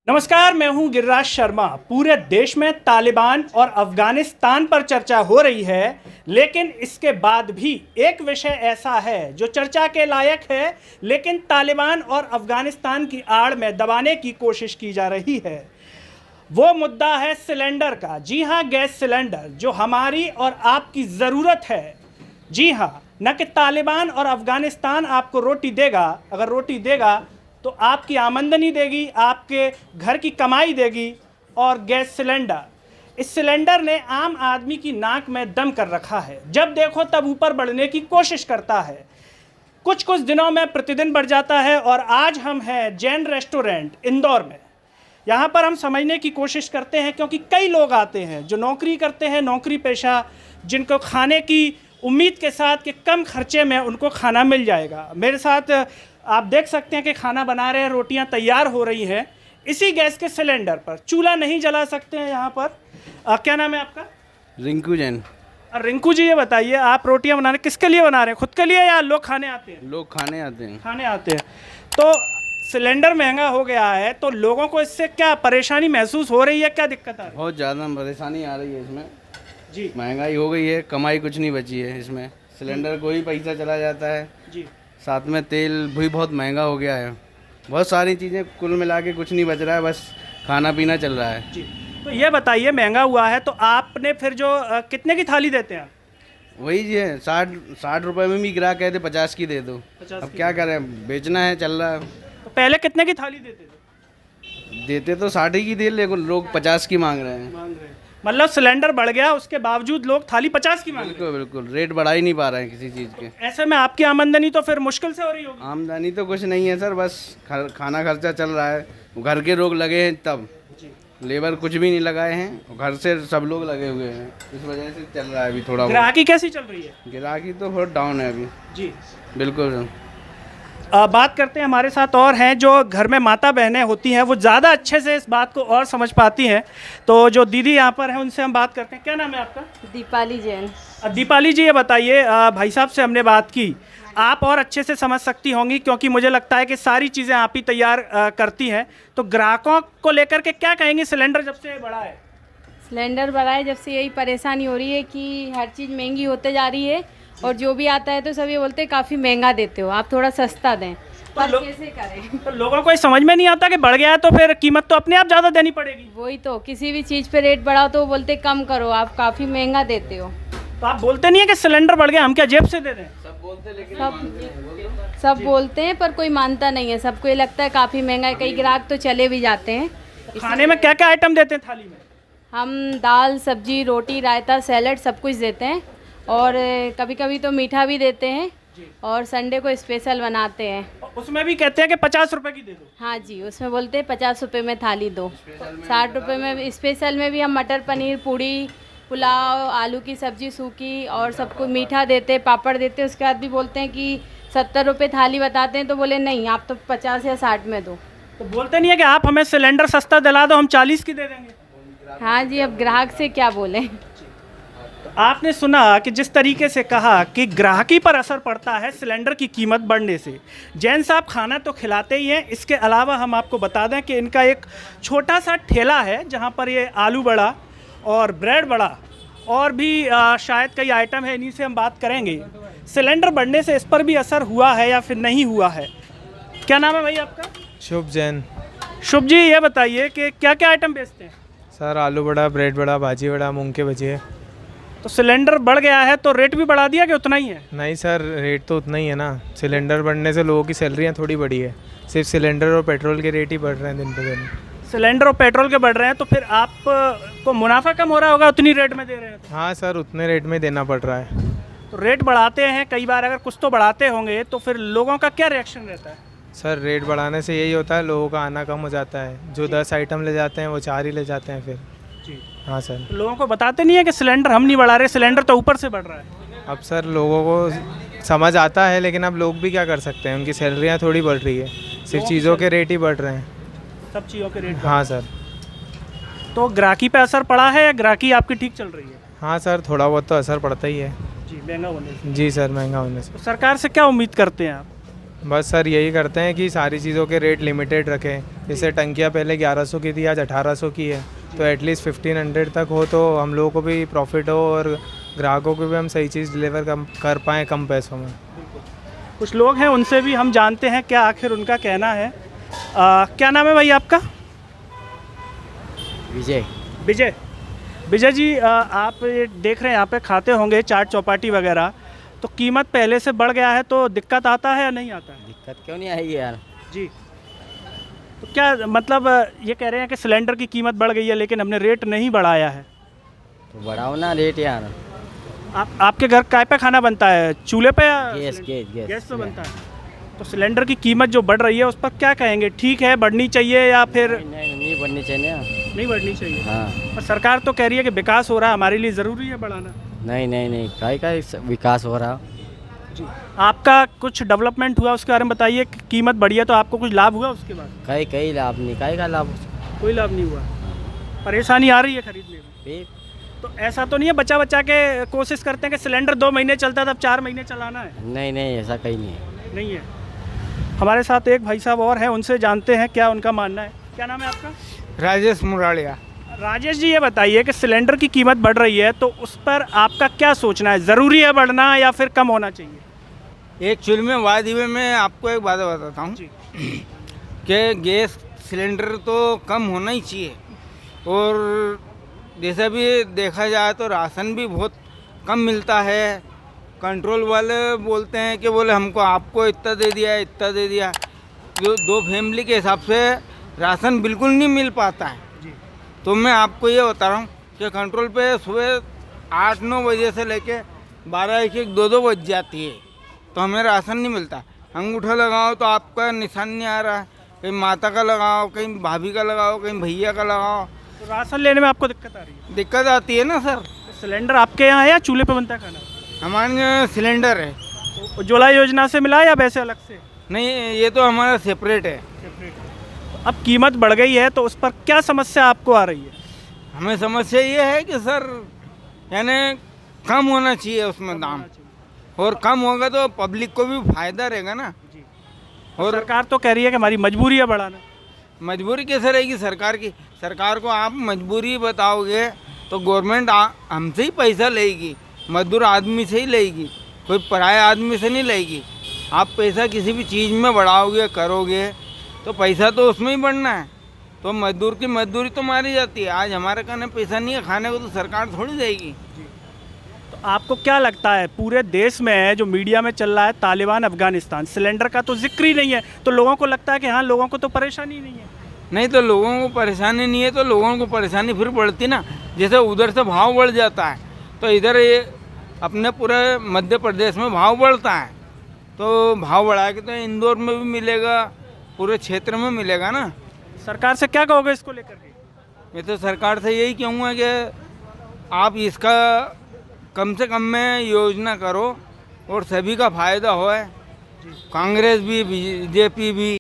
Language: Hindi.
नमस्कार, मैं हूं गिरिराज शर्मा। पूरे देश में तालिबान और अफगानिस्तान पर चर्चा हो रही है, लेकिन इसके बाद भी एक विषय ऐसा है जो चर्चा के लायक है, लेकिन तालिबान और अफगानिस्तान की आड़ में दबाने की कोशिश की जा रही है। वो मुद्दा है सिलेंडर का। जी हाँ, गैस सिलेंडर जो हमारी और आपकी ज़रूरत है। जी हाँ, न कि तालिबान और अफगानिस्तान आपको रोटी देगा। अगर रोटी देगा तो आपकी आमदनी देगी, आपके घर की कमाई देगी। और गैस सिलेंडर, इस सिलेंडर ने आम आदमी की नाक में दम कर रखा है। जब देखो तब ऊपर बढ़ने की कोशिश करता है। कुछ कुछ दिनों में प्रतिदिन बढ़ जाता है। और आज हम हैं जैन रेस्टोरेंट इंदौर में। यहाँ पर हम समझने की कोशिश करते हैं, क्योंकि कई लोग आते हैं जो नौकरी करते हैं, नौकरी पेशा, जिनको खाने की उम्मीद के साथ कि कम खर्चे में उनको खाना मिल जाएगा। मेरे साथ आप देख सकते हैं कि खाना बना रहे हैं, रोटियां तैयार हो रही हैं इसी गैस के सिलेंडर पर। चूल्हा नहीं जला सकते हैं यहाँ पर। क्या नाम है आपका? रिंकू जैन। रिंकू जी, ये बताइए, आप रोटियां बना रहे हैं, किसके लिए बना रहे हैं? खुद के लिए या लोग खाने आते हैं? लोग खाने आते हैं। खाने आते हैं। तो सिलेंडर महंगा हो गया है, तो लोगों को इससे क्या परेशानी महसूस हो रही है? क्या दिक्कत आ रही है? बहुत ज़्यादा परेशानी आ रही है इसमें जी। महंगाई हो गई है, कमाई कुछ नहीं बची है इसमें। सिलेंडर को ही पैसा चला जाता है जी। साथ में तेल भी बहुत महंगा हो गया है। बहुत सारी चीज़ें कुल मिला के कुछ नहीं बच रहा है, बस खाना पीना चल रहा है। जी। तो ये बताइए, महंगा हुआ है तो आपने फिर जो कितने की थाली देते हैं आप? वही जी है, 60 रुपए में भी ग्राहक कहते 50 की दे दो। 50 अब की क्या करें, बेचना है, चल रहा है। तो पहले कितने की थाली देते थे? देते तो 60 की दे, लेकिन लोग 50 की मांग रहे हैं। मतलब सिलेंडर बढ़ गया, उसके बावजूद लोग थाली 50 की मांग रहे हैं। बिल्कुल बिल्कुल, रेट बढ़ा ही नहीं पा रहे हैं किसी चीज़ के। ऐसे में आपकी आमदनी तो फिर मुश्किल से हो रही होगी। आमदनी तो कुछ नहीं है सर, बस खाना खर्चा चल रहा है। घर के लोग लगे हैं, तब लेबर कुछ भी नहीं लगाए हैं, घर से सब लोग लगे हुए हैं, इस वजह से चल रहा है अभी थोड़ा। ग्राहकी कैसी चल रही है? ग्राहकी तो बहुत डाउन है अभी जी। बिल्कुल। बात करते हैं, हमारे साथ और हैं जो घर में माता बहनें होती हैं, वो ज़्यादा अच्छे से इस बात को और समझ पाती हैं। तो जो दीदी यहाँ पर हैं उनसे हम बात करते हैं। क्या नाम है आपका? दीपाली जैन। दीपाली जी, ये बताइए, भाई साहब से हमने बात की, आप और अच्छे से समझ सकती होंगी, क्योंकि मुझे लगता है कि सारी चीज़ें आप ही तैयार करती हैं। तो ग्राहकों को लेकर के क्या कहेंगे? सिलेंडर जब से बढ़ा है, सिलेंडर बढ़ा है जब से, यही परेशानी हो रही है कि हर चीज़ महंगी होते जा रही है, और जो भी आता है तो सब ये बोलते हैं काफ़ी महंगा देते हो, आप थोड़ा सस्ता दें। पर कैसे करें? तो लोगों को ये समझ में नहीं आता कि बढ़ गया है तो फिर कीमत तो अपने आप ज़्यादा देनी पड़ेगी। वही तो, किसी भी चीज़ पे रेट बढ़ाओ तो वो बोलते कम करो, आप काफ़ी महंगा देते हो। तो आप बोलते नहीं है कि सिलेंडर बढ़ गया, हम क्या जेब से दे दें? सब बोलते लेकिन सब बोलते हैं, पर कोई मानता नहीं है। सबको ये लगता है काफ़ी महंगा है, कई ग्राहक तो चले भी जाते हैं। खाने में क्या क्या आइटम देते हैं थाली में? हम दाल, सब्जी, रोटी, रायता, सैलड सब कुछ देते हैं, और कभी कभी तो मीठा भी देते हैं, और संडे को स्पेशल बनाते हैं। उसमें भी कहते हैं कि 50 रुपए की दे दो। हाँ जी, उसमें बोलते हैं 50 रुपये में थाली दो। 60 रुपये में स्पेशल में भी हम मटर पनीर, पूड़ी, पुलाव, आलू की सब्जी सूखी, और सबको मीठा देते, पापड़ देते। उसके बाद भी बोलते हैं कि 70 रुपये थाली बताते हैं, तो बोले नहीं, आप तो 50 या 60 में दो। तो बोलते नहीं है कि आप हमें सिलेंडर सस्ता दिला दो, हम 40 की दे देंगे? हाँ जी, अब ग्राहक से क्या बोलें। आपने सुना कि जिस तरीके से कहा कि ग्राहकी पर असर पड़ता है सिलेंडर की कीमत बढ़ने से। जैन साहब खाना तो खिलाते ही हैं, इसके अलावा हम आपको बता दें कि इनका एक छोटा सा ठेला है जहां पर ये आलू बड़ा और ब्रेड बड़ा और भी शायद कई आइटम है, इन्हीं से हम बात करेंगे। सिलेंडर बढ़ने से इस पर भी असर हुआ है या फिर नहीं हुआ है? क्या नाम है भाई आपका? शुभ जैन। शुभ जी, ये बताइए कि क्या क्या आइटम बेचते हैं? सर आलू बड़ा, ब्रेड बड़ा, भाजी बड़ा, मूंग के भजिए। तो सिलेंडर बढ़ गया है तो रेट भी बढ़ा दिया कि उतना ही है? नहीं सर, रेट तो उतना ही है ना। सिलेंडर बढ़ने से लोगों की सैलरियाँ थोड़ी बढ़ी है, सिर्फ सिलेंडर और पेट्रोल के रेट ही बढ़ रहे हैं दिन पे दिन। सिलेंडर और पेट्रोल के बढ़ रहे हैं तो फिर आप को मुनाफा कम हो रहा होगा, उतनी रेट में दे रहे हैं तो? हाँ सर, उतने रेट में देना पड़ रहा है। तो रेट बढ़ाते हैं कई बार, अगर कुछ तो बढ़ाते होंगे, तो फिर लोगों का क्या रिएक्शन रहता है? सर रेट बढ़ाने से यही होता है, लोगों का आना कम हो जाता है। जो 10 आइटम ले जाते हैं वो 4 ही ले जाते हैं फिर। जी। हाँ सर। तो लोगों को बताते नहीं है कि सिलेंडर हम नहीं बढ़ा रहे, सिलेंडर तो ऊपर से बढ़ रहा है। अब सर लोगों को समझ आता है, लेकिन अब लोग भी क्या कर सकते हैं, उनकी सैलरियाँ थोड़ी बढ़ रही है, सिर्फ चीज़ों के रेट ही बढ़ रहे हैं। सब चीज़ों के रेट? हाँ सर। तो ग्राहकी पे असर पड़ा है या ग्राहकी आपकी ठीक चल रही है? हाँ सर, थोड़ा बहुत तो असर पड़ता ही है। जी, महंगा होने से। जी सर, महंगा होने से। तो सरकार से क्या उम्मीद करते हैं आप? बस सर यही करते हैं कि सारी चीज़ों के रेट लिमिटेड रखें, जैसे टंकियाँ पहले 1100 की थी, आज 1800 की है, तो एटलीस्ट 1500 तक हो तो हम लोगों को भी प्रॉफिट हो और ग्राहकों को भी हम सही चीज़ डिलीवर कर पाएँ कम पैसों में। कुछ लोग हैं, उनसे भी हम जानते हैं क्या आखिर उनका कहना है। क्या नाम है भाई आपका? विजय। विजय। विजय जी, आप ये देख रहे हैं यहाँ पे खाते होंगे चाट चौपाटी वगैरह, तो कीमत पहले से बढ़ गया है तो दिक्कत आता है या नहीं आता है? दिक्कत क्यों नहीं आएगी यार। जी, तो क्या मतलब ये कह रहे हैं कि सिलेंडर की कीमत बढ़ गई है लेकिन हमने रेट नहीं बढ़ाया है। तो बढ़ाओ ना रेट यार। आपके घर काय पे खाना बनता है, चूल्हे पे या गैस गैस पे बनता है? तो सिलेंडर की कीमत जो बढ़ रही है उस पर क्या कहेंगे, ठीक है, बढ़नी चाहिए या फिर नहीं बढ़नी चाहिए ना। नहीं बढ़नी चाहिए? हाँ। और सरकार तो कह रही है कि विकास हो रहा है, हमारे लिए ज़रूरी है बढ़ाना। नहीं का विकास हो रहा। जी, आपका कुछ डेवलपमेंट हुआ उसके बारे में बताइए। कीमत बढ़ी है तो आपको कुछ लाभ हुआ उसके बाद? कई लाभ नहीं, कई का लाभ। कोई लाभ नहीं हुआ, परेशानी आ रही है खरीदने में। फिर तो ऐसा तो नहीं है बचा बचा के कोशिश करते हैं कि सिलेंडर 2 महीने चलता है तब 4 महीने चलाना है? नहीं ऐसा कहीं नहीं है। नहीं है। हमारे साथ एक भाई साहब और हैं, उनसे जानते हैं क्या उनका मानना है। क्या नाम है आपका? राजेश मुरालिया। राजेश जी, ये बताइए कि सिलेंडर की कीमत बढ़ रही है तो उस पर आपका क्या सोचना है, ज़रूरी है बढ़ना या फिर कम होना चाहिए? एक्चुअल में वादी में मैं आपको एक बात बताता हूँ कि गैस सिलेंडर तो कम होना ही चाहिए, और जैसा भी देखा जाए तो राशन भी बहुत कम मिलता है। कंट्रोल वाले बोलते हैं कि बोले हमको आपको इतना दे दिया, जो 2 फैमिली के हिसाब से राशन बिल्कुल नहीं मिल पाता है। तो मैं आपको ये बता रहा हूँ कि कंट्रोल पे सुबह 8-9 बजे से लेके 12-1-1, 2-2 बज जाती है तो हमें राशन नहीं मिलता। अंगूठा लगाओ तो आपका निशान नहीं आ रहा है, कहीं माता का लगाओ, कहीं भाभी का लगाओ, कहीं भैया का लगाओ। तो राशन लेने में आपको दिक्कत आ रही है? दिक्कत आती है ना सर। तो सिलेंडर आपके यहाँ है या चूल्हे पे बनता है खाना? हमारे यहाँ सिलेंडर है। तो उज्ज्वला योजना से मिला या वैसे अलग से? नहीं, ये तो हमारा सेपरेट है। अब कीमत बढ़ गई है तो उस पर क्या समस्या आपको आ रही है? हमें समस्या ये है कि सर यानी कम होना चाहिए उसमें दाम, और कम होगा तो पब्लिक को भी फायदा रहेगा ना। और सरकार तो कह रही है कि हमारी मजबूरी है बढ़ाना। मजबूरी कैसे रहेगी सरकार की? सरकार को आप मजबूरी बताओगे तो गवर्नमेंट हमसे ही पैसा लेगी, मजदूर आदमी से ही लेगी, कोई पराये आदमी से नहीं लेगी। आप पैसा किसी भी चीज़ में बढ़ाओगे करोगे तो पैसा तो उसमें ही बढ़ना है, तो मजदूर की मजदूरी तो मारी जाती है। आज हमारे कहने पैसा नहीं है खाने को तो सरकार थोड़ी देगी। तो आपको क्या लगता है पूरे देश में जो मीडिया में चल रहा है तालिबान अफगानिस्तान, सिलेंडर का तो जिक्र ही नहीं है, तो लोगों को लगता है कि हाँ लोगों को तो परेशानी नहीं है? नहीं, तो लोगों को परेशानी नहीं है तो लोगों को परेशानी फिर बढ़ती ना। जैसे उधर से भाव बढ़ जाता है तो इधर ये अपने पूरे मध्य प्रदेश में भाव बढ़ता है, तो भाव बढ़ा के तो इंदौर में भी मिलेगा, पूरे क्षेत्र में मिलेगा ना। सरकार से क्या कहोगे इसको लेकर के? मैं तो सरकार से यही कहूँगा कि आप इसका कम से कम में योजना करो और सभी का फायदा होए, कांग्रेस भी बीजेपी भी।